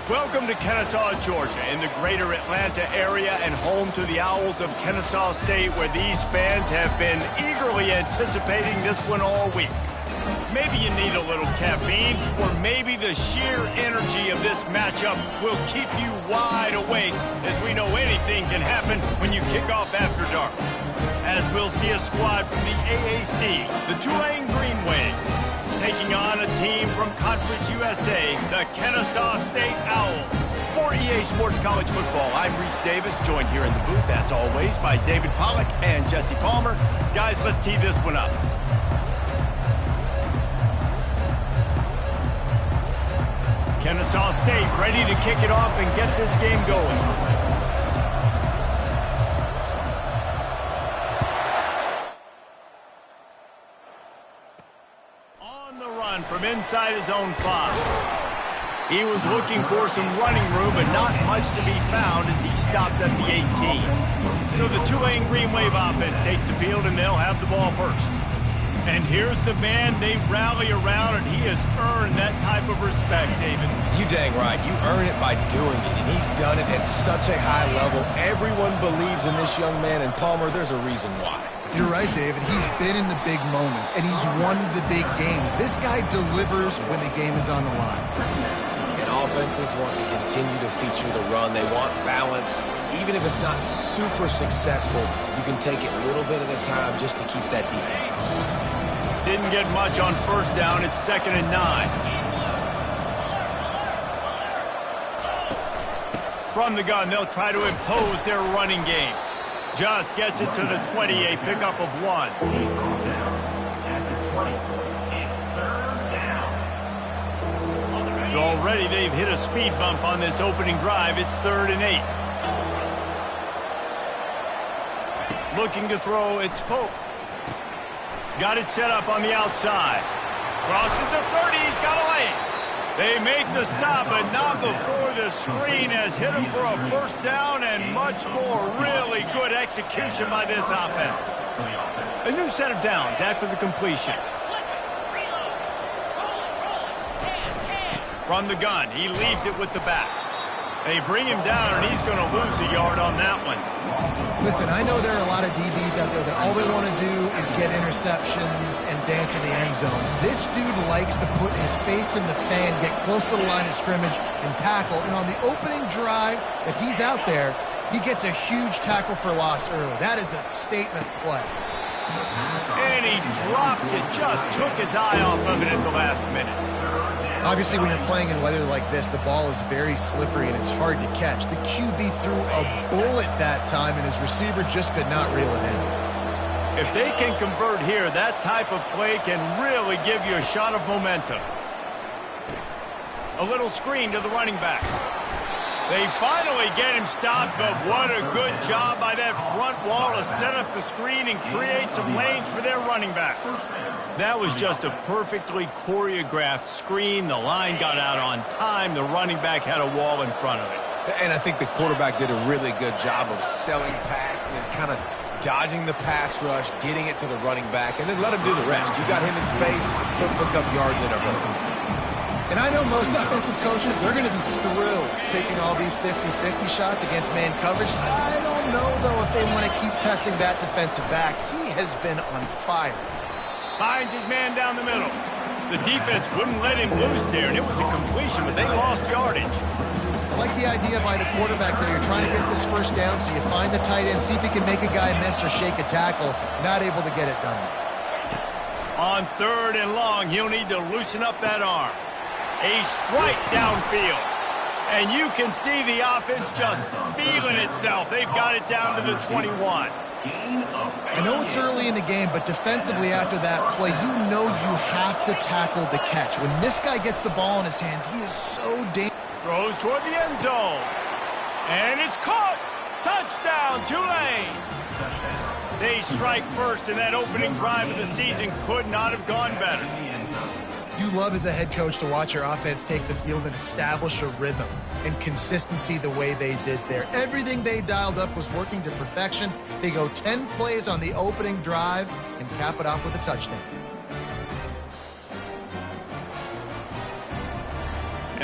Welcome to Kennesaw, Georgia, in the greater Atlanta area and home to the Owls of Kennesaw State, where these fans have been eagerly anticipating this one all week. Maybe you need a little caffeine, or maybe the sheer energy of this matchup will keep you wide awake, as we know anything can happen when you kick off after dark. As we'll see a squad from the AAC, the Tulane Green Wave, taking on a team from Conference USA, the Kennesaw State Owls. For EA Sports College Football, I'm Reese Davis, joined here in the booth, as always, by David Pollack and Jesse Palmer. Guys, let's tee this one up. Kennesaw State ready to kick it off and get this game going. From inside his own 5. He was looking for some running room, but not much to be found as he stopped at the 18. So the Tulane Green Wave offense takes the field, and they'll have the ball first. And here's the man they rally around, and he has earned that type of respect, David. You dang right. You earn it by doing it, and he's done it at such a high level. Everyone believes in this young man, and Palmer, there's a reason why. You're right, David. He's been in the big moments, and he's won the big games. This guy delivers when the game is on the line. And offenses want to continue to feature the run. They want balance. Even if it's not super successful, you can take it little bit at a time just to keep that defense honest. Didn't get much on first down. It's 2nd and 9. From the gun, they'll try to impose their running game. Just gets it to the 20, a pickup of 1. So already they've hit a speed bump on this opening drive. It's 3rd and 8. Looking to throw, it's Pope. Got it set up on the outside. Crosses the 30, he's got a lane. They make the stop, but not before the screen has hit him for a first down and much more. Really good execution by this offense. A new set of downs after the completion. From the gun, he leaves it with the back. They bring him down, and he's going to lose a yard on that one. Listen, I know there are a lot of DBs out there that all they want to do is get interceptions and dance in the end zone. This dude likes to put his face in the fan, get close to the line of scrimmage, and tackle. And on the opening drive, if he's out there, he gets a huge tackle for loss early. That is a statement play. And he drops it, just took his eye off of it at the last minute. Obviously, when you're playing in weather like this, the ball is very slippery and it's hard to catch. The QB threw a bullet that time, and his receiver just could not reel it in. If they can convert here, that type of play can really give you a shot of momentum. A little screen to the running back. They finally get him stopped, but what a good job by that front wall to set up the screen and create some lanes for their running back. That was just a perfectly choreographed screen. The line got out on time. The running back had a wall in front of it. And I think the quarterback did a really good job of selling past and kind of dodging the pass rush, getting it to the running back, and then let him do the rest. You got him in space, he'll pick up yards in a hurry. And I know most offensive coaches, they're going to be thrilled taking all these 50-50 shots against man coverage. I don't know, though, if they want to keep testing that defensive back. He has been on fire. Finds his man down the middle. The defense wouldn't let him loose there, and it was a completion, but they lost yardage. I like the idea by the quarterback there. You're trying to get this first down, so you find the tight end, see if he can make a guy miss or shake a tackle. Not able to get it done. On 3rd and long, he'll need to loosen up that arm. A strike downfield. And you can see the offense just feeling itself. They've got it down to the 21. I know it's early in the game, but defensively after that play, you know you have to tackle the catch. When this guy gets the ball in his hands, he is so dangerous. Throws toward the end zone. And it's caught. Touchdown, Tulane. They strike first, and that opening drive of the season could not have gone better. You love as a head coach to watch your offense take the field and establish a rhythm and consistency the way they did there. Everything they dialed up was working to perfection. They go 10 plays on the opening drive and cap it off with a touchdown.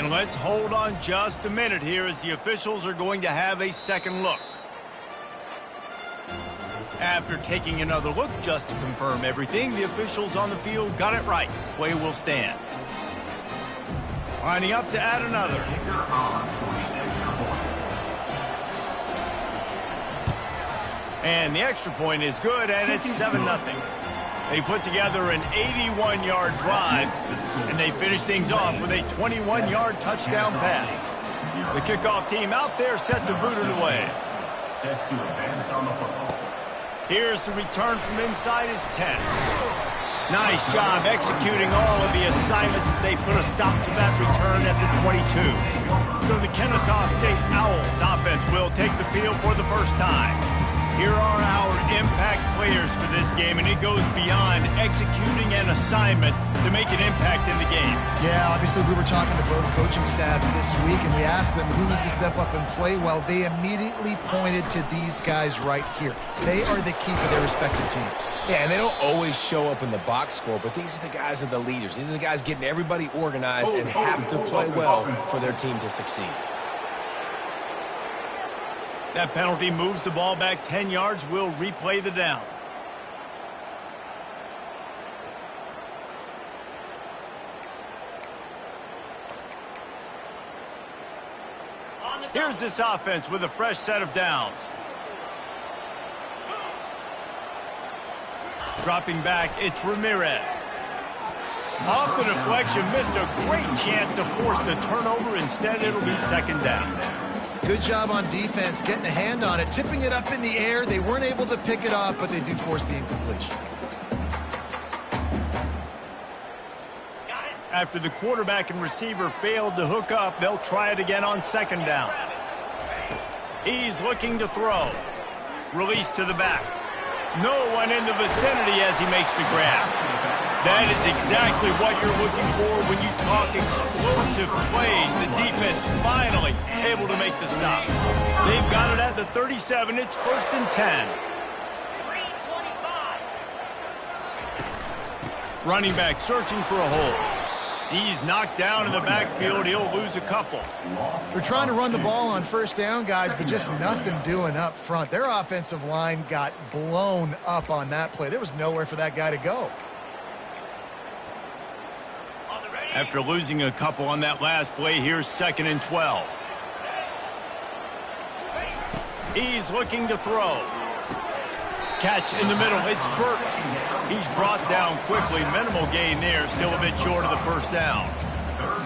And let's hold on just a minute here as the officials are going to have a second look. After taking another look just to confirm everything, the officials on the field got it right. Play will stand. Lining up to add another. And the extra point is good, and it's 7-0. They put together an 81-yard drive, and they finish things off with a 21-yard touchdown pass. The kickoff team out there set to boot it away. Set to advance on the football. Here's the return from inside his 10. Nice job executing all of the assignments as they put a stop to that return at the 22. So the Kennesaw State Owls offense will take the field for the first time. Here are our impact players for this game, and it goes beyond executing an assignment to make an impact in the game. Yeah, obviously we were talking to both coaching staffs this week, and we asked them who needs to step up and play well. They immediately pointed to these guys right here. They are the key for their respective teams. Yeah, and they don't always show up in the box score, but these are the guys that are the leaders. These are the guys getting everybody organized and have to play well for their team to succeed. That penalty moves the ball back 10 yards. We'll replay the down. Here's this offense with a fresh set of downs. Dropping back, it's Ramirez. Off the deflection, missed a great chance to force the turnover. Instead, it'll be second down. Good job on defense, getting a hand on it, tipping it up in the air. They weren't able to pick it up, but they do force the incompletion. After the quarterback and receiver failed to hook up, they'll try it again on second down. He's looking to throw. Release to the back. No one in the vicinity as he makes the grab. That is exactly what you're looking for when you talk explosive plays. The defense finally able to make the stop. They've got it at the 37. It's 1st and 10. Running back searching for a hole. He's knocked down in the backfield. He'll lose a couple. They're trying to run the ball on first down, guys, but just nothing doing up front. Their offensive line got blown up on that play. There was nowhere for that guy to go. After losing a couple on that last play, here's 2nd and 12. He's looking to throw. Catch in the middle. It's Burt. He's brought down quickly. Minimal gain there. Still a bit short of the first down.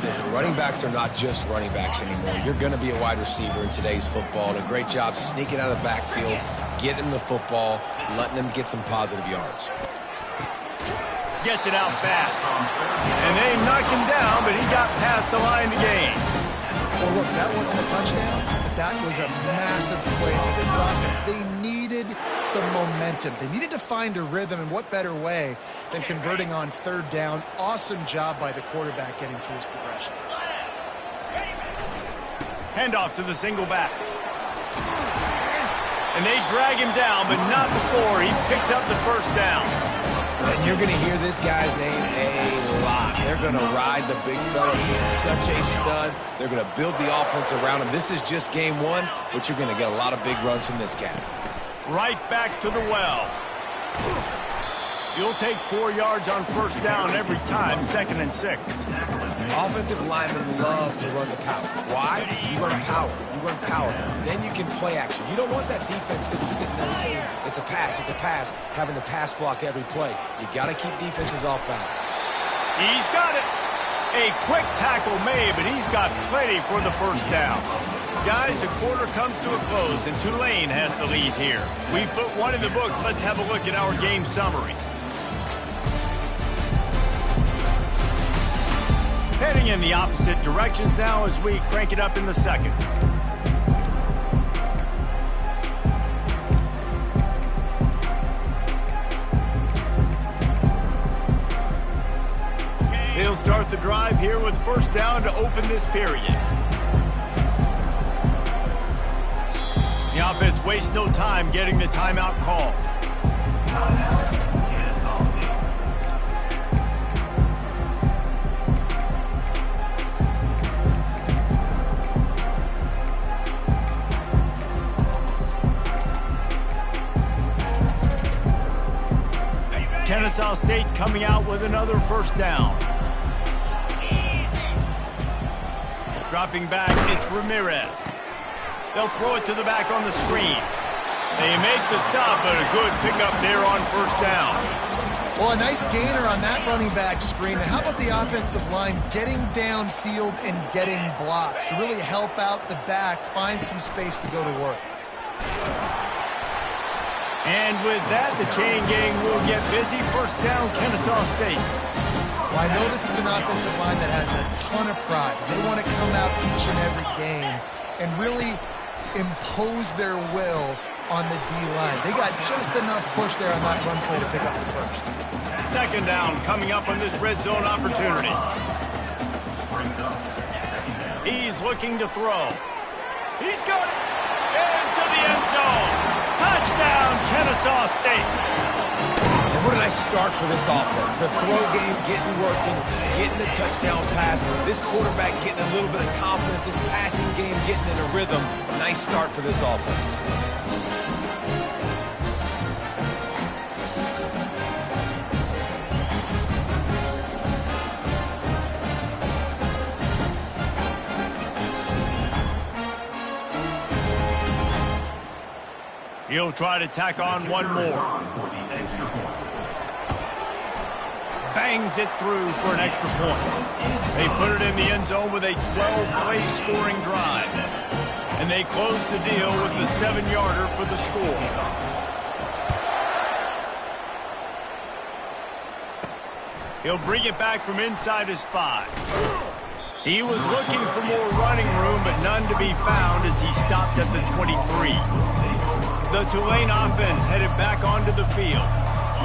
Listen, running backs are not just running backs anymore. You're going to be a wide receiver in today's football. And a great job sneaking out of the backfield, getting the football, letting them get some positive yards. Gets it out fast. And they knocked him down, but he got past the line to gain. Well, look, that wasn't a touchdown, but that was a massive play for this offense. They needed some momentum. They needed to find a rhythm, and what better way than converting on third down. Awesome job by the quarterback getting through his progression. Handoff to the single back. And they drag him down, but not before he picks up the first down. And you're going to hear this guy's name a lot. They're going to ride the big fella. He's such a stud. They're going to build the offense around him. This is just game one, but you're going to get a lot of big runs from this guy. Right back to the well. You'll take 4 yards on first down every time, 2nd and 6. Offensive linemen love to run the power. Why? You run power. You run power. Then you can play action. You don't want that defense to be sitting there saying, it's a pass, having to pass block every play. You got to keep defenses off balance. He's got it. A quick tackle made, but he's got plenty for the first down. Guys, the quarter comes to a close, and Tulane has the lead here. We've put one in the books. Let's have a look at our game summary. Heading in the opposite directions now as we crank it up in the second. They'll start the drive here with first down to open this period. The offense wastes no time getting the timeout call. Kennesaw State coming out with another first down. Dropping back, it's Ramirez. They'll throw it to the back on the screen. They make the stop, but a good pickup there on first down. Well, a nice gainer on that running back screen. And how about the offensive line getting downfield and getting blocks to really help out the back, find some space to go to work. And with that, the chain gang will get busy. First down, Kennesaw State. Well, I know this is an offensive line that has a ton of pride. They want to come out each and every game and really impose their will on the D-line. They got just enough push there on that run play to pick up the first. Second down coming up on this red zone opportunity. He's looking to throw. He's got it into the end zone. Touchdown, Kennesaw State. And what a nice start for this offense. The throw game getting working, getting the touchdown pass. This quarterback getting a little bit of confidence. This passing game getting in a rhythm. Nice start for this offense. He'll try to tack on one more. Bangs it through for an extra point. They put it in the end zone with a 12-play scoring drive. And they close the deal with the 7-yarder for the score. He'll bring it back from inside his 5. He was looking for more running room, but none to be found as he stopped at the 23. The Tulane offense headed back onto the field.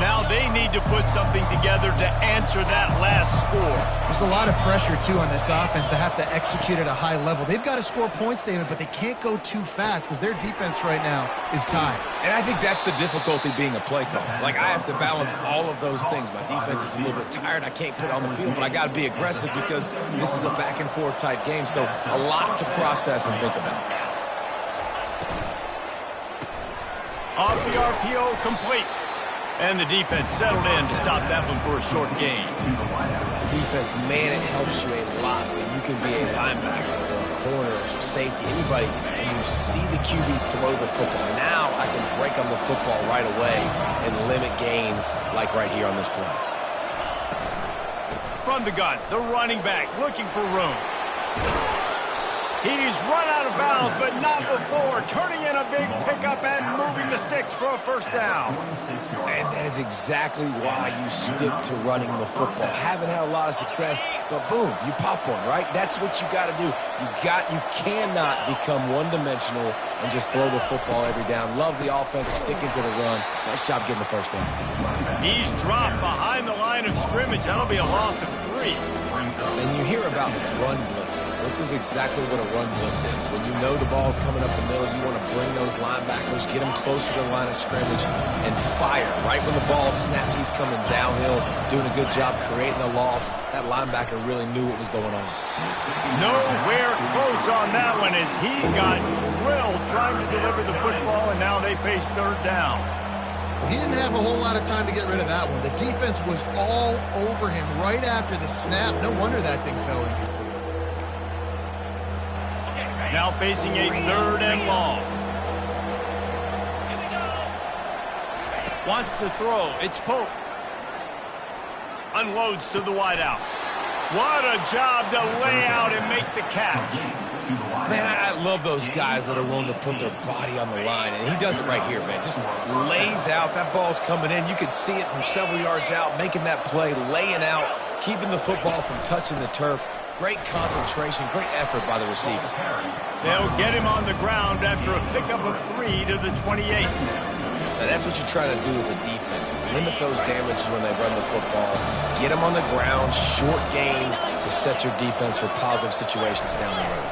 Now they need to put something together to answer that last score. There's a lot of pressure, too, on this offense to have to execute at a high level. They've got to score points, David, but they can't go too fast because their defense right now is tied. And I think that's the difficulty being a play caller. Like, I have to balance all of those things. My defense is a little bit tired. I can't put it on the field, but I got to be aggressive because this is a back-and-forth type game, so a lot to process and think about. Off the RPO, complete. And the defense settled in to stop that one for a short gain. Defense, man, it helps you a lot when you can be a linebacker or a corner or safety, anybody, and you see the QB throw the football. Now I can break on the football right away and limit gains like right here on this play. From the gun, the running back looking for room. He's run out of bounds, but not before. Turning in a big pickup and moving the sticks for a first down. And that is exactly why you stick to running the football. Haven't had a lot of success, but boom, you pop one, right? That's what you got to do. You cannot become one-dimensional and just throw the football every down. Love the offense, sticking to the run. Nice job getting the first down. He's dropped behind the line of scrimmage. That'll be a loss of 3. And you hear about run blitzes. This is exactly what a run blitz is. When you know the ball's coming up the middle, you want to bring those linebackers, get them closer to the line of scrimmage, and fire. Right when the ball snaps, he's coming downhill, doing a good job creating the loss. That linebacker really knew what was going on. Nowhere close on that one as he got drilled trying to deliver the football, and now they face third down. He didn't have a whole lot of time to get rid of that one. The defense was all over him right after the snap. No wonder that thing fell incomplete. Now facing a third and long. Wants to throw. It's Pope. Unloads to the wideout. What a job to lay out and make the catch. Man, I love those guys that are willing to put their body on the line, and he does it right here, man. Just lays out. That ball's coming in. You can see it from several yards out, making that play, laying out, keeping the football from touching the turf. Great concentration, great effort by the receiver. They'll get him on the ground after a pickup of 3 to the 28. Now, that's what you're trying to do as a defense. Limit those damages when they run the football. Get them on the ground, short gains to set your defense for positive situations down the road.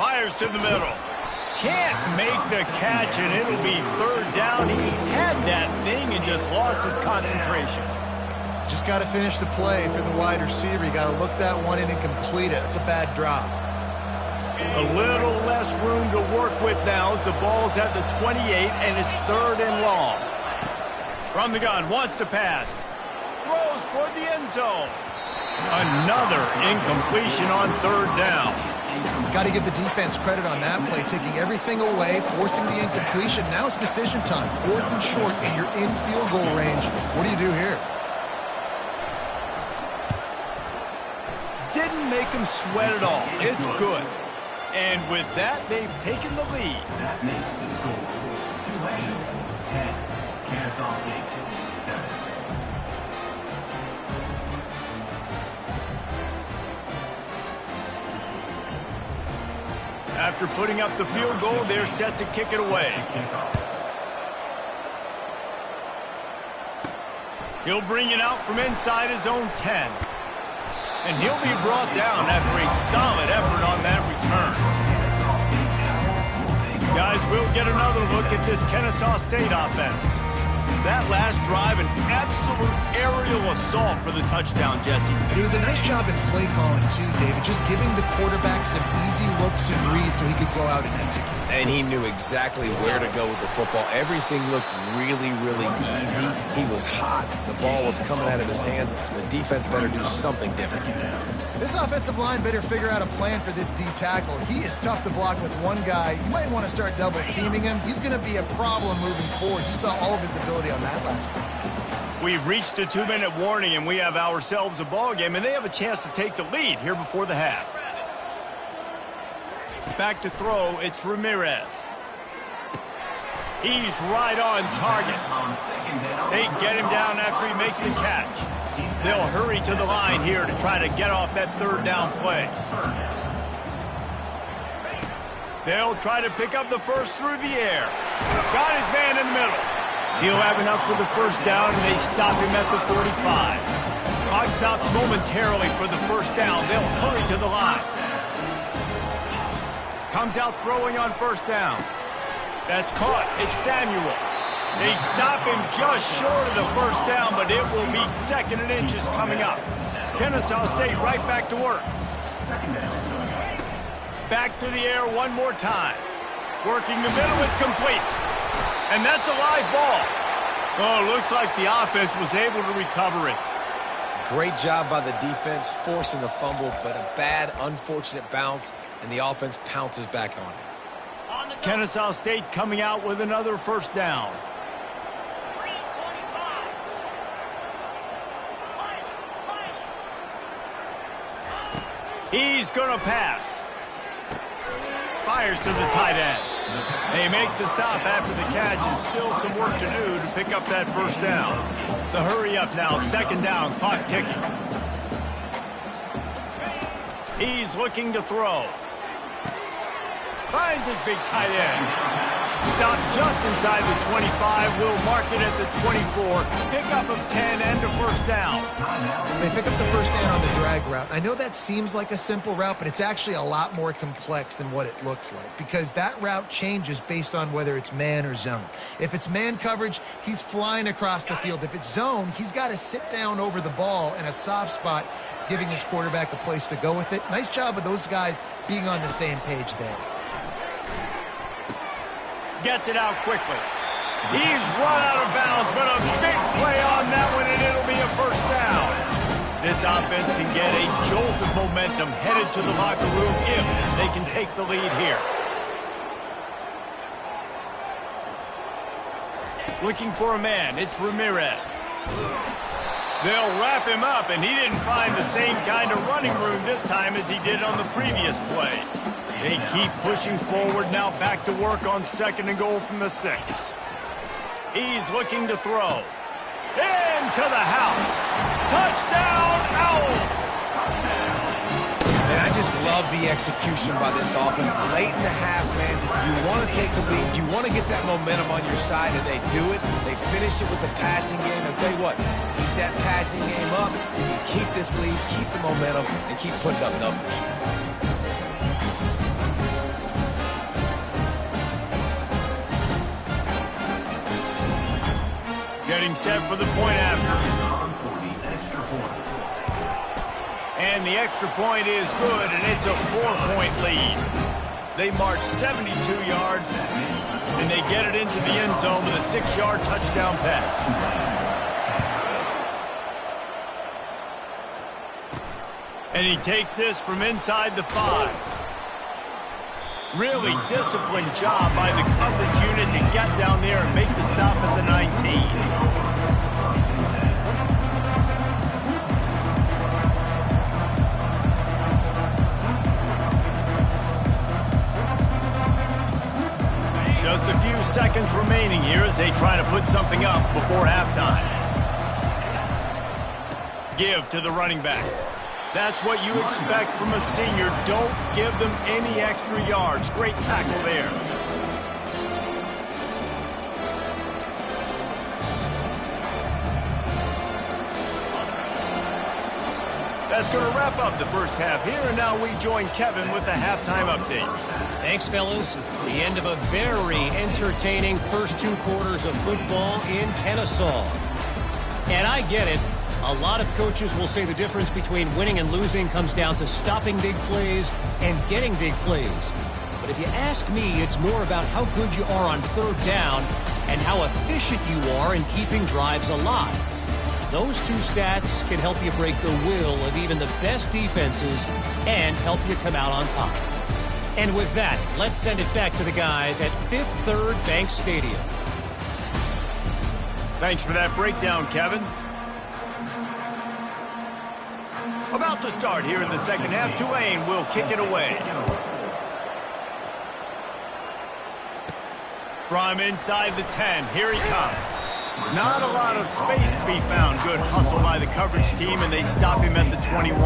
Fires to the middle. Can't make the catch, and it'll be third down. He had that thing and just lost his concentration. Just got to finish the play for the wide receiver. You got to look that one in and complete it. It's a bad drop. A little less room to work with now as the ball's at the 28, and it's third and long. From the gun, wants to pass. Throws toward the end zone. Another incompletion on third down. Got to give the defense credit on that play, taking everything away, forcing the incompletion. Now it's decision time. 4th and short, and you're in field goal range. What do you do here? Didn't make him sweat at all. It's good. And with that, they've taken the lead. That makes the score Tulane 10, Kennesaw State 7. After putting up the field goal, they're set to kick it away. He'll bring it out from inside his own 10. And he'll be brought down after a solid effort on that return. Guys, we'll get another look at this Kennesaw State offense. That last drive, an absolute aerial assault for the touchdown, Jesse. It was a nice job in play calling, too, David, just giving the quarterback some easy looks and reads so he could go out and execute. And he knew exactly where to go with the football. Everything looked really, really easy. He was hot. The ball was coming out of his hands. The defense better do something different. This offensive line better figure out a plan for this D tackle. He is tough to block with one guy. You might want to start double teaming him. He's going to be a problem moving forward. You saw all of his ability on that last play. We've reached the 2-minute warning, and we have ourselves a ball game, and they have a chance to take the lead here before the half. Back to throw, it's Ramirez. He's right on target. They get him down after he makes the catch. They'll hurry to the line here to try to get off that third down play. They'll try to pick up the first through the air. Got his man in the middle. He'll have enough for the first down, and they stop him at the 45. Clock stops momentarily for the first down. They'll hurry to the line. Comes out throwing on first down. That's caught. It's Samuel. They stop him just short of the first down, but it will be 2nd and inches coming up. Kennesaw State right back to work. Back to the air one more time. Working the middle, it's complete. And that's a live ball. Oh, looks like the offense was able to recover it. Great job by the defense, forcing the fumble, but a bad, unfortunate bounce, and the offense pounces back on it. Kennesaw State coming out with another first down. He's going to pass. Fires to the tight end. They make the stop after the catch, and still some work to do to pick up that first down. The hurry up now, 2nd down, clock ticking. He's looking to throw. Finds his big tight end. Stopped just inside the 25. Will mark it at the 24. Pickup of 10 and a first down. They pick up the first down on the drag route. I know that seems like a simple route, but it's actually a lot more complex than what it looks like, because that route changes based on whether it's man or zone. If it's man coverage, he's flying across the field. If it's zone, he's got to sit down over the ball in a soft spot, giving his quarterback a place to go with it. Nice job of those guys being on the same page there. Gets it out quickly. He's run out of bounds, but a big play on that one, and it'll be a first down. This offense can get a jolt of momentum headed to the locker room if they can take the lead here. Looking for a man, it's Ramirez. They'll wrap him up, and he didn't find the same kind of running room this time as he did on the previous play. They keep pushing forward now, back to work on 2nd and goal from the 6. He's looking to throw. Into the house. Touchdown, Owls! And I just love the execution by this offense. Late in the half, man, you want to take the lead. You want to get that momentum on your side, and they do it. They finish it with the passing game. I'll tell you what, keep that passing game up. You keep this lead, keep the momentum, and keep putting up numbers. Getting set for the point after. And the extra point is good, and it's a 4-point lead. They march 72 yards, and they get it into the end zone with a 6-yard touchdown pass. And he takes this from inside the 5. Really disciplined job by the coverage unit to get down there and make the stop at the 19. Just a few seconds remaining here as they try to put something up before halftime. Give to the running back. That's what you expect from a senior. Don't give them any extra yards. Great tackle there. That's going to wrap up the first half here, and now we join Kevin with the halftime update. Thanks, fellas. The end of a very entertaining first 2 quarters of football in Kennesaw. And I get it. A lot of coaches will say the difference between winning and losing comes down to stopping big plays and getting big plays. But if you ask me, it's more about how good you are on third down and how efficient you are in keeping drives alive. Those 2 stats can help you break the will of even the best defenses and help you come out on top. And with that, let's send it back to the guys at Fifth Third Bank Stadium. Thanks for that breakdown, Kevin. About to start here in the second half, Tulane will kick it away. From inside the 10, here he comes. Not a lot of space to be found. Good hustle by the coverage team, and they stop him at the 21.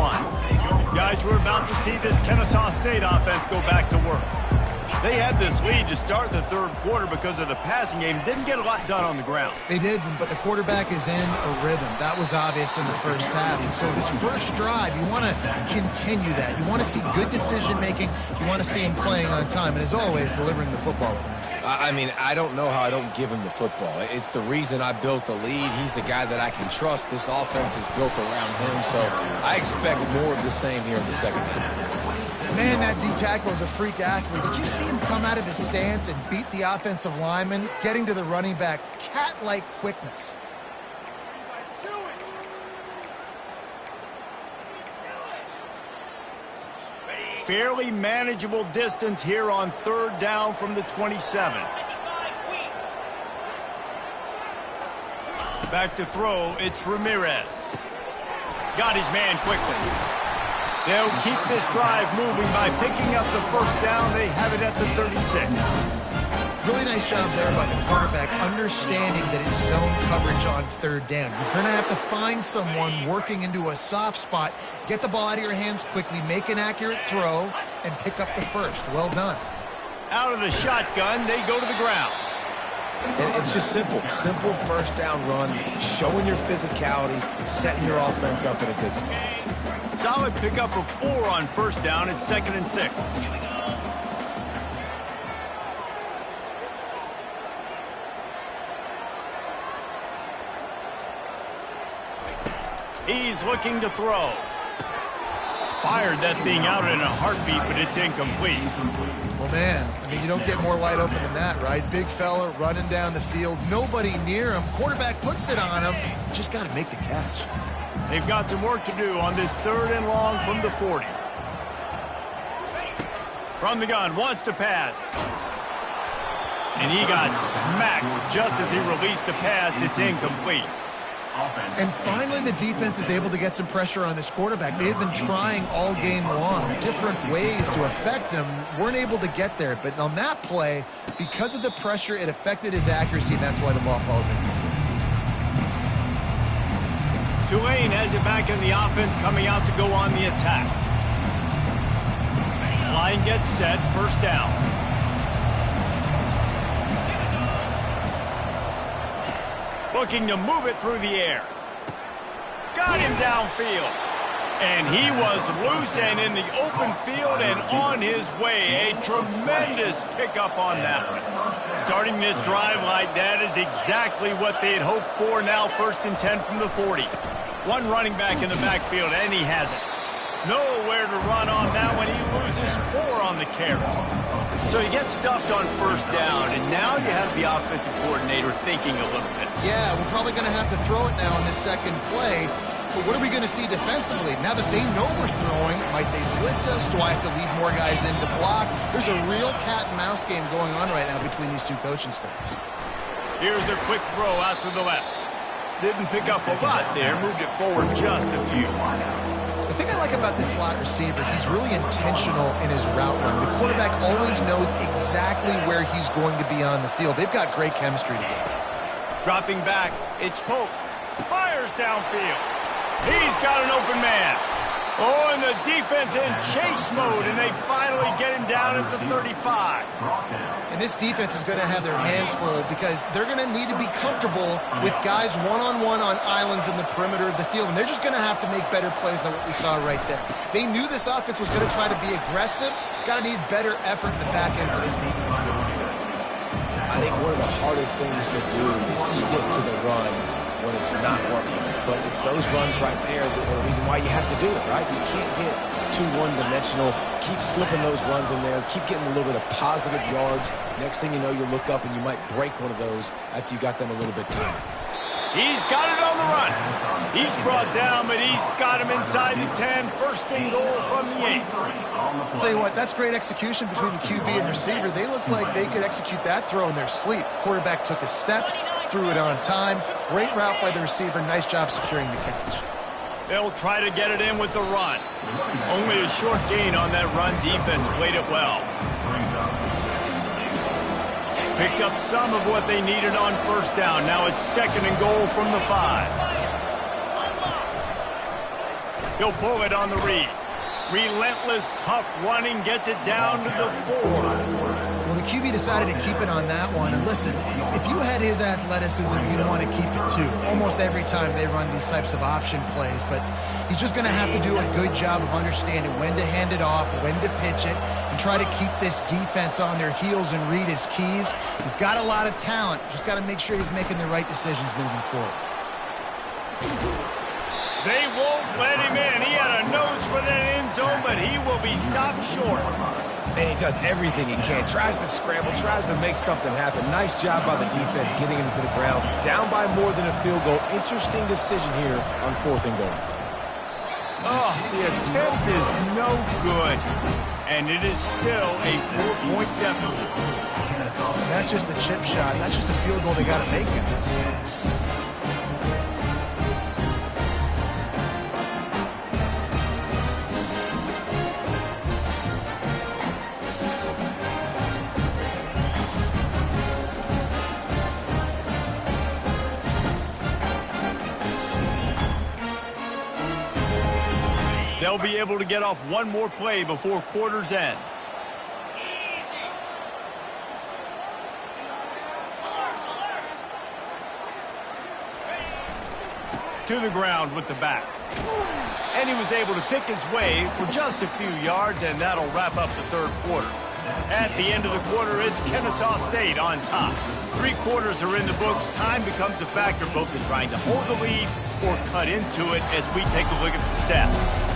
Guys, we're about to see this Kennesaw State offense go back to work. They had this lead to start the third quarter because of the passing game. Didn't get a lot done on the ground. They did, but the quarterback is in a rhythm. That was obvious in the first half. And so this first drive, you want to continue that. You want to see good decision-making. You want to see him playing on time. And as always, delivering the football with that. I mean, I don't know how I don't give him the football. It's the reason I built the lead. He's the guy that I can trust. This offense is built around him, so I expect more of the same here in the second half. Man, that D-tackle is a freak athlete. Did you see him come out of his stance and beat the offensive lineman, getting to the running back? Cat-like quickness. Fairly manageable distance here on third down from the 27. Back to throw, it's Ramirez. Got his man quickly. They'll keep this drive moving by picking up the first down. They have it at the 36. Really nice job there by the quarterback, understanding that it's zone coverage on third down. You're going to have to find someone working into a soft spot, get the ball out of your hands quickly, make an accurate throw, and pick up the first. Well done. Out of the shotgun, they go to the ground. And it's just simple. Simple first down run, showing your physicality, setting your offense up in a good spot. Solid pickup of 4 on first down. It's 2nd and 6. He's looking to throw. Fired that thing out in a heartbeat, but it's incomplete. Well, man, I mean, you don't get more wide open than that, right? Big fella running down the field, nobody near him. Quarterback puts it on him. Just got to make the catch. They've got some work to do on this 3rd and long from the 40. From the gun, wants to pass. And he got smacked just as he released the pass. It's incomplete. And finally, the defense is able to get some pressure on this quarterback. They had been trying all game long, different ways to affect him, weren't able to get there. But on that play, because of the pressure, it affected his accuracy, and that's why the ball falls incomplete. Tulane has it back in the offense, coming out to go on the attack. Line gets set, first down. Looking to move it through the air. Got him downfield. And he was loose and in the open field and on his way. A tremendous pickup on that one. Starting this drive like that is exactly what they had hoped for. Now 1st and 10 from the 40. One running back in the backfield, and he has it. Nowhere to run on that one. He loses 4 on the carry. So he gets stuffed on first down, and now you have the offensive coordinator thinking a little bit. Yeah, we're probably going to have to throw it now on this second play. But what are we going to see defensively? Now that they know we're throwing, might they blitz us? Do I have to leave more guys in to block? There's a real cat and mouse game going on right now between these two coaching staffs. Here's a quick throw out to the left. Didn't pick up a lot there, moved it forward just a few. The thing I like about this slot receiver, he's really intentional in his route run. The quarterback always knows exactly where he's going to be on the field. They've got great chemistry together. Dropping back, it's Pope. Fires downfield. He's got an open man. Oh, and the defense in chase mode, and they finally get him down at the 35. And this defense is going to have their hands full because they're going to need to be comfortable with guys one-on-one on islands in the perimeter of the field, and they're just going to have to make better plays than what we saw right there. They knew this offense was going to try to be aggressive. Got to need better effort in the back end for this defense moving forward. I think one of the hardest things to do is stick to the run when it's not working. But it's those runs right there that are the reason why you have to do it, right? You can't get too one-dimensional. Keep slipping those runs in there. Keep getting a little bit of positive yards. Next thing you know, you look up and you might break one of those after you got them a little bit tired. He's got it on the run. He's brought down, but he's got him inside the 10. First and goal from the 8. I'll tell you what, that's great execution between the QB and receiver. They look like they could execute that throw in their sleep. Quarterback took his steps, threw it on time. Great route by the receiver. Nice job securing the catch. They'll try to get it in with the run. Only a short gain on that run. Defense played it well. Picked up some of what they needed on first down. Now it's second and goal from the 5. He'll pull it on the read. Relentless, tough running, gets it down to the 4. Well, the QB decided to keep it on that one. And listen, if you had his athleticism, you'd want to keep it too. Almost every time they run these types of option plays. But he's just going to have to do a good job of understanding when to hand it off, when to pitch it, and try to keep this defense on their heels and read his keys. He's got a lot of talent. Just got to make sure he's making the right decisions moving forward. They won't let him in. He had a nose for that end zone, but he will be stopped short. And he does everything he can. Tries to scramble, tries to make something happen. Nice job by the defense getting him to the ground. Down by more than a field goal. Interesting decision here on 4th and goal. Oh, the attempt is no good. And it is still a 4-point deficit. And that's just the chip shot. That's just a field goal they got to make, guys. They'll be able to get off one more play before quarter's end. To the ground with the back. And he was able to pick his way for just a few yards, and that'll wrap up the 3rd quarter. At the end of the quarter, it's Kennesaw State on top. 3 quarters are in the books. Time becomes a factor both in trying to hold the lead or cut into it as we take a look at the stats.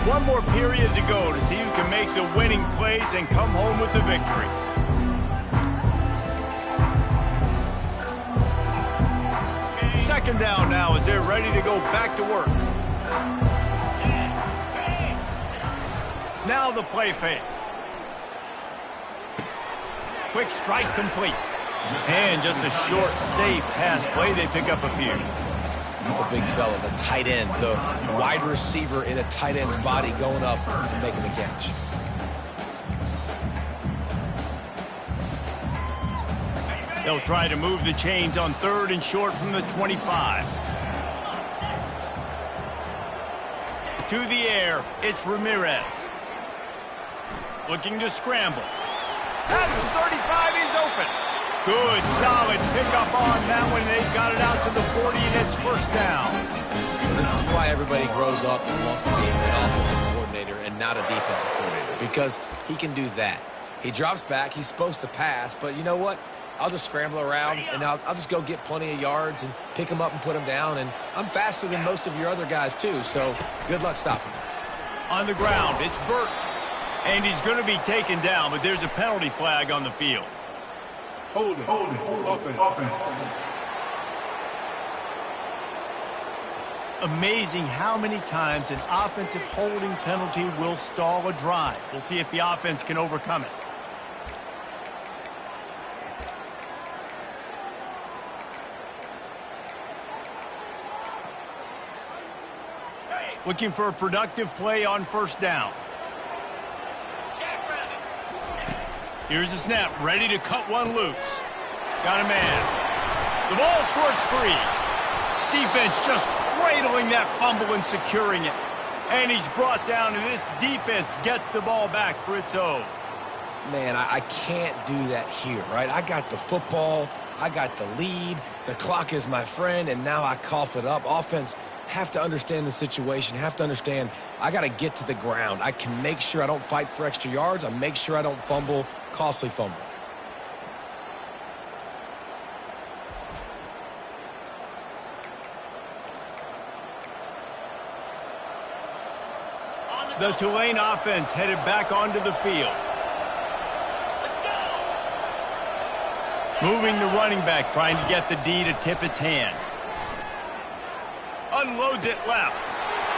One more period to go to see who can make the winning plays and come home with the victory. Second down now as they're ready to go back to work. Now the play fake. Quick strike complete. And just a short, safe pass play. They pick up a few. The big fella, the tight end, the wide receiver in a tight end's body going up and making the catch. They'll try to move the chains on 3rd and short from the 25. To the air, it's Ramirez. Looking to scramble. At the 35, he's open. Good, solid pickup on that one. They've got it out to the 40, and it's first down. This is why everybody grows up and wants to be an offensive coordinator and not a defensive coordinator, because he can do that. He drops back. He's supposed to pass, but you know what? I'll just scramble around, and I'll just go get plenty of yards and pick him up and put him down, and I'm faster than most of your other guys, too, so good luck stopping him. On the ground, it's Burton, and he's going to be taken down, but there's a penalty flag on the field. Hold it. Offense. Amazing how many times an offensive holding penalty will stall a drive. We'll see if the offense can overcome it. Looking for a productive play on first down. Here's the snap, ready to cut one loose. Got a man. The ball squirts free. Defense just cradling that fumble and securing it. And he's brought down, and this defense gets the ball back for its own. Man, I can't do that here, right? I got the football, I got the lead, the clock is my friend, and now I cough it up. Offense have to understand the situation, have to understand I got to get to the ground. I can make sure I don't fight for extra yards. I make sure I don't fumble, costly fumble. The Tulane offense headed back onto the field. Moving the running back, trying to get the D to tip its hand. Unloads it left.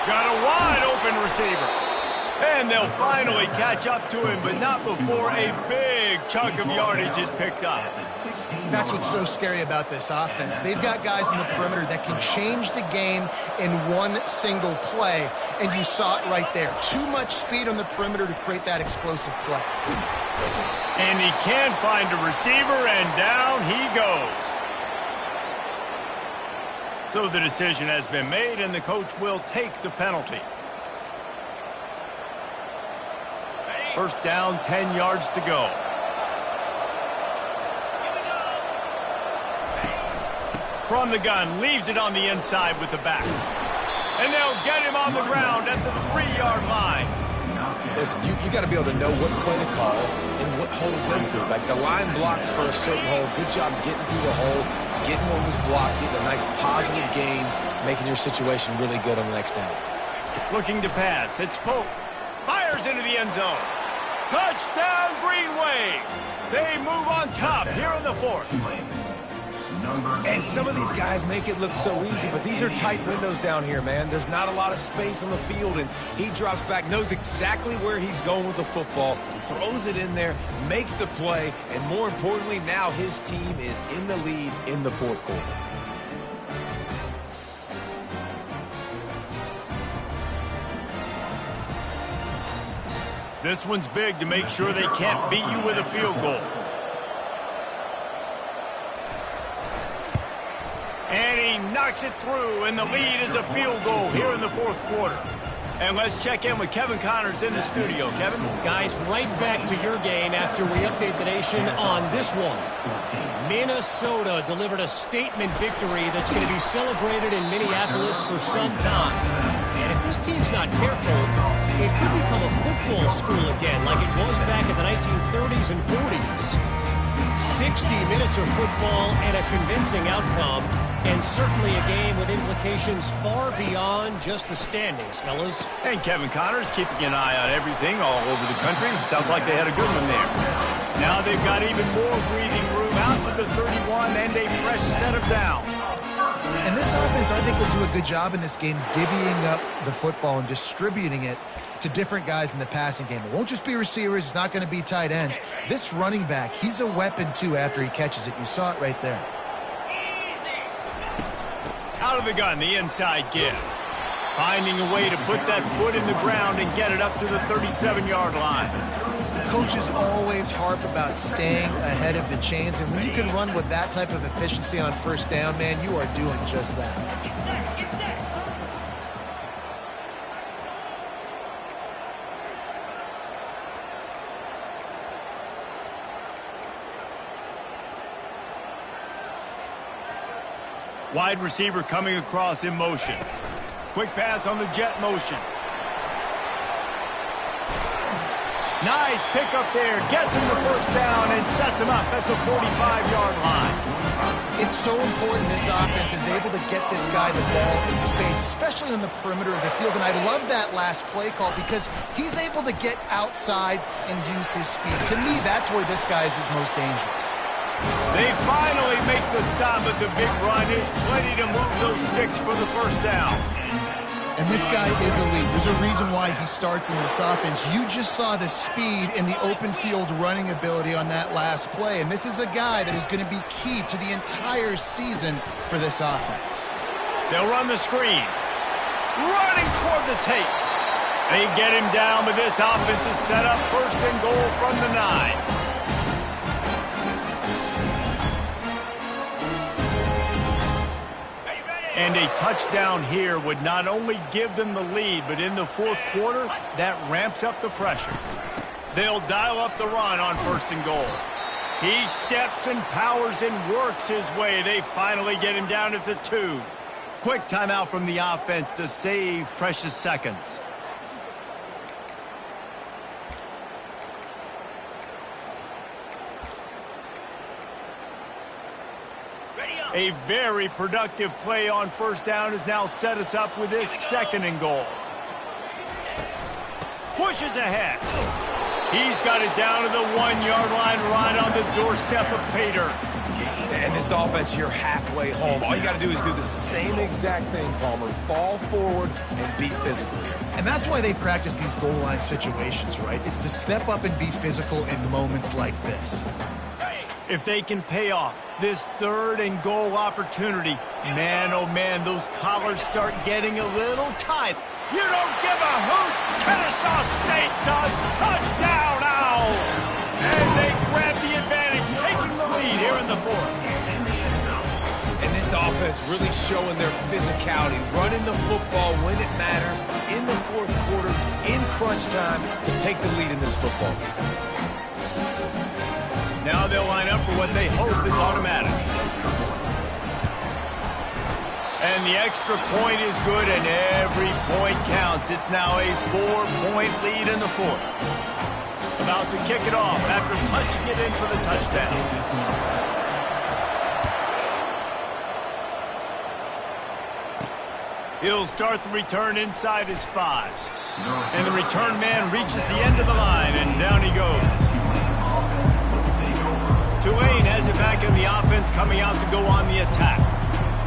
Got a wide open receiver. And they'll finally catch up to him, but not before a big chunk of yardage is picked up. That's what's so scary about this offense. They've got guys in the perimeter that can change the game in one single play, and you saw it right there. Too much speed on the perimeter to create that explosive play. And he can find a receiver, and down he goes. So the decision has been made, and the coach will take the penalty. First down, 10 yards to go. From the gun, leaves it on the inside with the back. And they'll get him on the ground at the 3-yard line. Listen, you got to be able to know what play to call and what hole to go through. Like the line blocks for a certain hole. Good job getting through the hole, getting what was blocked, getting a nice positive gain, making your situation really good on the next down. Looking to pass. It's Pope. Fires into the end zone. Touchdown, Green Wave. They move on top here in the fourth. And some of these guys make it look so easy, but these are tight windows down here, man. There's not a lot of space on the field, and he drops back, knows exactly where he's going with the football, throws it in there, makes the play, and more importantly, now his team is in the lead in the fourth quarter. This one's big to make sure they can't beat you with a field goal. And he knocks it through, and the lead is a field goal here in the fourth quarter. And let's check in with Kevin Connors in the studio. Kevin? Guys, right back to your game after we update the nation on this one. Minnesota delivered a statement victory that's going to be celebrated in Minneapolis for some time. And if this team's not careful, it could become a football school again like it was back in the 1930s and 40s. 60 minutes of football and a convincing outcome, and certainly a game with implications far beyond just the standings, fellas. And Kevin Connors keeping an eye on everything all over the country. Sounds like they had a good one there. Now they've got even more breathing room out to the 31 and a fresh set of downs. And this offense, I think, will do a good job in this game divvying up the football and distributing it to different guys in the passing game. It won't just be receivers. It's not going to be tight ends. This running back, he's a weapon, too, after he catches it. You saw it right there. Out of the gun, the inside give. Finding a way to put that foot in the ground and get it up to the 37-yard line. Coaches always harp about staying ahead of the chains, and when you can run with that type of efficiency on first down, man, you are doing just that. Wide receiver coming across in motion. Quick pass on the jet motion. Nice pick up there. Gets him the first down and sets him up at the 45-yard line. It's so important this offense is able to get this guy the ball in space, especially on the perimeter of the field. And I love that last play call because he's able to get outside and use his speed. To me, that's where this guy is his most dangerous. They finally make the stop, but the big run is plenty to move those sticks for the first down. And this guy is elite. There's a reason why he starts in this offense. You just saw the speed and the open field running ability on that last play. And this is a guy that is going to be key to the entire season for this offense. They'll run the screen. Running toward the tape. They get him down, but this offense is set up 1st and goal from the 9. And a touchdown here would not only give them the lead, but in the 4th quarter, that ramps up the pressure. They'll dial up the run on 1st and goal. He steps and powers and works his way. They finally get him down at the 2. Quick timeout from the offense to save precious seconds. A very productive play on 1st down has now set us up with this 2nd and goal. Pushes ahead. He's got it down to the 1-yard line right on the doorstep of Pater. And this offense, you're halfway home. All you got to do is do the same exact thing, Palmer. Fall forward and be physical here. And that's why they practice these goal line situations, right? It's to step up and be physical in moments like this. If they can pay off this 3rd and goal opportunity, man, oh man, those collars start getting a little tight. You don't give a hoot. Kennesaw State does. Touchdown, Owls! And they grab the advantage, taking the lead here in the 4th. And this offense really showing their physicality, running the football when it matters, in the 4th quarter, in crunch time, to take the lead in this football game. Now they'll line up for what they hope is automatic. And the extra point is good, and every point counts. It's now a 4-point lead in the 4th. About to kick it off after punching it in for the touchdown. He'll start the return inside his 5. And the return man reaches the end of the line, and down he goes. Tulane has it back in the offense, coming out to go on the attack.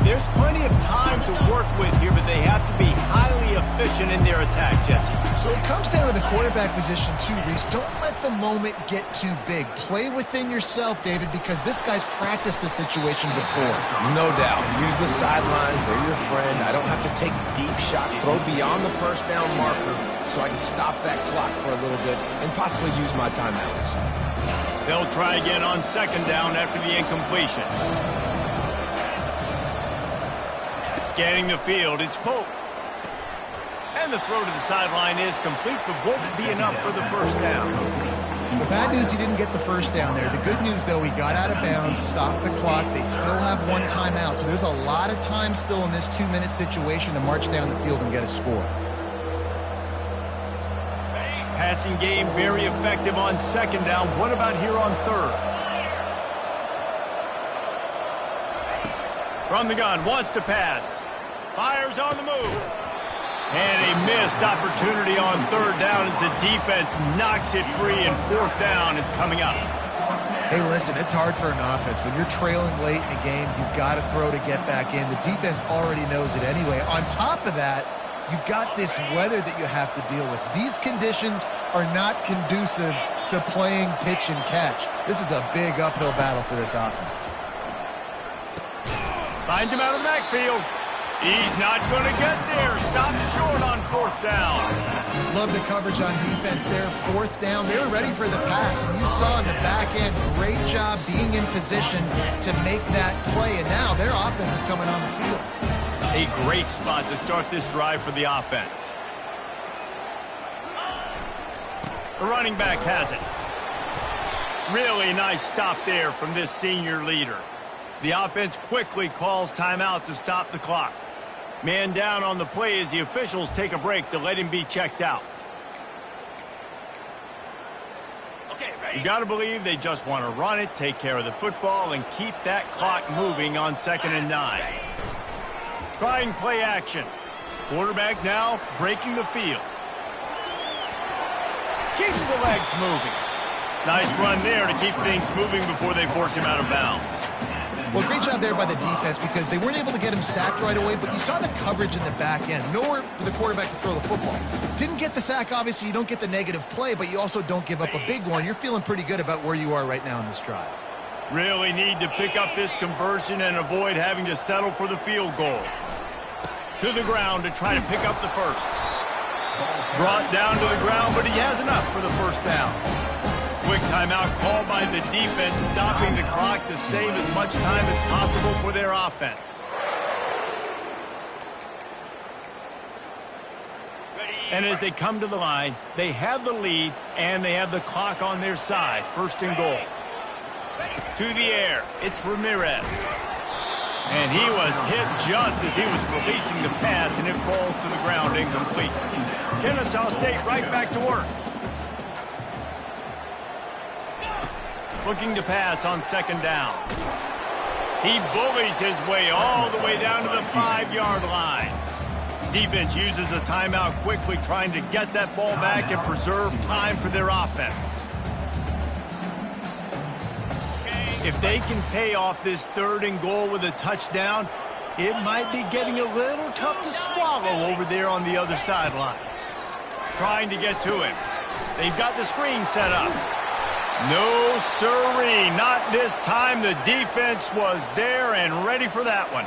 There's plenty of time to work with here, but they have to be highly efficient in their attack, Jesse. So it comes down to the quarterback position too, Reese. Don't let the moment get too big. Play within yourself, David, because this guy's practiced the situation before. No doubt. Use the sidelines. They're your friend. I don't have to take deep shots, throw beyond the 1st down marker so I can stop that clock for a little bit and possibly use my timeouts. They'll try again on 2nd down after the incompletion. Scanning the field, it's Pope. And the throw to the sideline is complete, but won't be enough for the 1st down. The bad news, he didn't get the 1st down there. The good news, though, he got out of bounds, stopped the clock. They still have 1 timeout, so there's a lot of time still in this 2-minute situation to march down the field and get a score. Passing game very effective on 2nd down. What about here on 3rd? From the gun, wants to pass. Fires on the move. And a missed opportunity on 3rd down as the defense knocks it free, and 4th down is coming up. Hey, listen, it's hard for an offense. When you're trailing late in a game, you've got to throw to get back in. The defense already knows it anyway. On top of that, you've got this weather that you have to deal with. These conditions are not conducive to playing pitch and catch. This is a big uphill battle for this offense. Finds him out of the backfield. He's not going to get there. Stopped short on 4th down. Love the coverage on defense there. 4th down. They were ready for the pass. And you saw in the back end, great job being in position to make that play. And now their offense is coming on the field. A great spot to start this drive for the offense. The running back has it. Really nice stop there from this senior leader. The offense quickly calls timeout to stop the clock. Man down on the play as the officials take a break to let him be checked out. You got to believe they just want to run it, take care of the football, and keep that clock moving on 2nd and 9. Trying play action. Quarterback now breaking the field. Keeps the legs moving. Nice run there to keep things moving before they force him out of bounds. Well, great job there by the defense because they weren't able to get him sacked right away, but you saw the coverage in the back end. Nowhere for the quarterback to throw the football. Didn't get the sack, obviously. You don't get the negative play, but you also don't give up a big one. You're feeling pretty good about where you are right now in this drive. Really need to pick up this conversion and avoid having to settle for the field goal. To the ground to try to pick up the first. Brought down to the ground, but he has enough for the first down. Quick timeout called by the defense, stopping the clock to save as much time as possible for their offense. And as they come to the line, they have the lead, and they have the clock on their side. First and goal. To the air, it's Ramirez. And he was hit just as he was releasing the pass, and it falls to the ground incomplete. Kennesaw State right back to work. Looking to pass on second down. He bullies his way all the way down to the 5-yard line. Defense uses a timeout quickly, trying to get that ball back and preserve time for their offense. If they can pay off this third and goal with a touchdown, it might be getting a little tough to swallow over there on the other sideline. Trying to get to him. They've got the screen set up. No siree, not this time. The defense was there and ready for that one.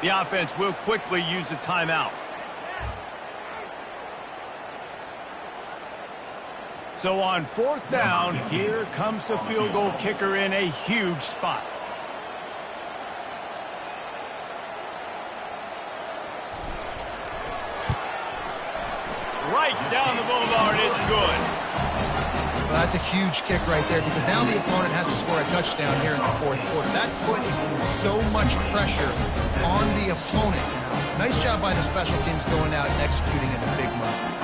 The offense will quickly use the timeout. So on fourth down, here comes the field goal kicker in a huge spot. Right down the boulevard, it's good. Well, that's a huge kick right there because now the opponent has to score a touchdown here in the fourth quarter. That put so much pressure on the opponent. Nice job by the special teams going out and executing in a big moment.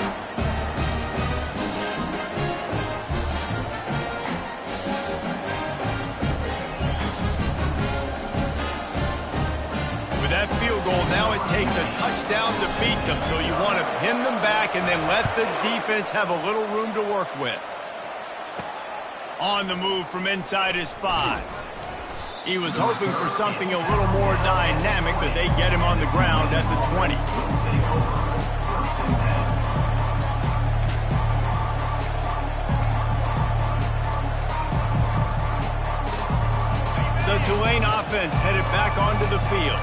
With that field goal, now it takes a touchdown to beat them, so you want to pin them back and then let the defense have a little room to work with. On the move from inside his 5. He was hoping for something a little more dynamic, but they get him on the ground at the 20. The Tulane offense headed back onto the field.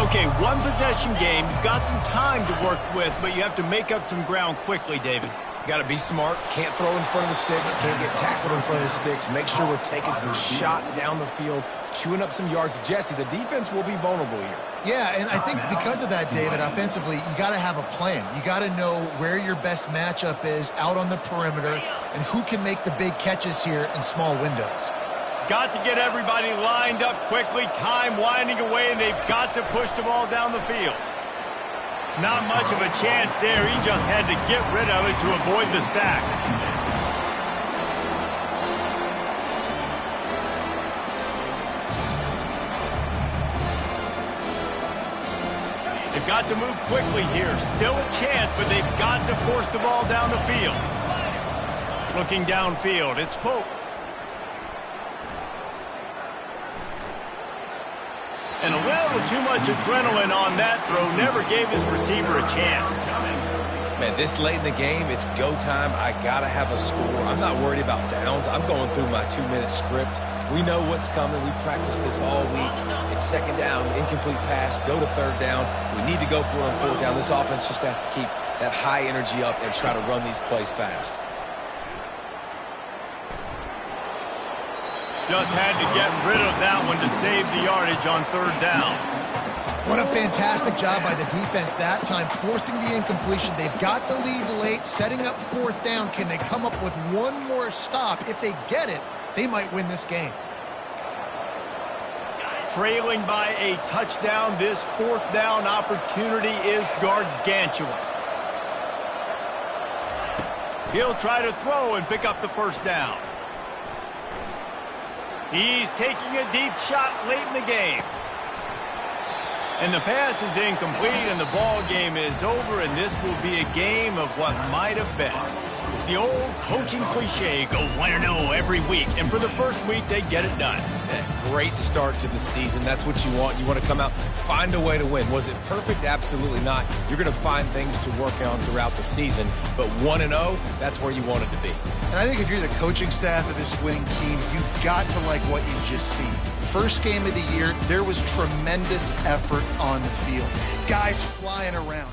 Okay, one possession game. You've got some time to work with, but you have to make up some ground quickly, David. Got to be smart. Can't throw in front of the sticks. Can't get tackled in front of the sticks. Make sure we're taking some shots down the field, chewing up some yards. Jesse, the defense will be vulnerable here. Yeah, and I think because of that, David, offensively, you got to have a plan. You got to know where your best matchup is out on the perimeter and who can make the big catches here in small windows. Got to get everybody lined up quickly. Time winding away, and they've got to push the ball down the field. Not much of a chance there. He just had to get rid of it to avoid the sack. They've got to move quickly here. Still a chance, but they've got to force the ball down the field. Looking downfield, it's Pope. And a little too much adrenaline on that throw. Never gave his receiver a chance. Man, this late in the game, it's go time. I got to have a score. I'm not worried about downs. I'm going through my 2-minute script. We know what's coming. We practiced this all week. It's second down, incomplete pass, go to third down. We need to go for it on fourth down. This offense just has to keep that high energy up and try to run these plays fast. Just had to get rid of that one to save the yardage on third down. What a fantastic job by the defense that time, forcing the incompletion. They've got the lead late, setting up fourth down. Can they come up with one more stop? If they get it, they might win this game. Trailing by a touchdown, this fourth down opportunity is gargantuan. He'll try to throw and pick up the first down. He's taking a deep shot late in the game. And the pass is incomplete, and the ball game is over, and this will be a game of what might have been. The old coaching cliche, go 1-0 every week, and for the first week, they get it done. Great start to the season. That's what you want. You want to come out, find a way to win. Was it perfect? Absolutely not. You're going to find things to work on throughout the season, but 1-0, that's where you want it to be. And I think if you're the coaching staff of this winning team, you've got to like what you just see. First game of the year, there was tremendous effort on the field. Guys flying around,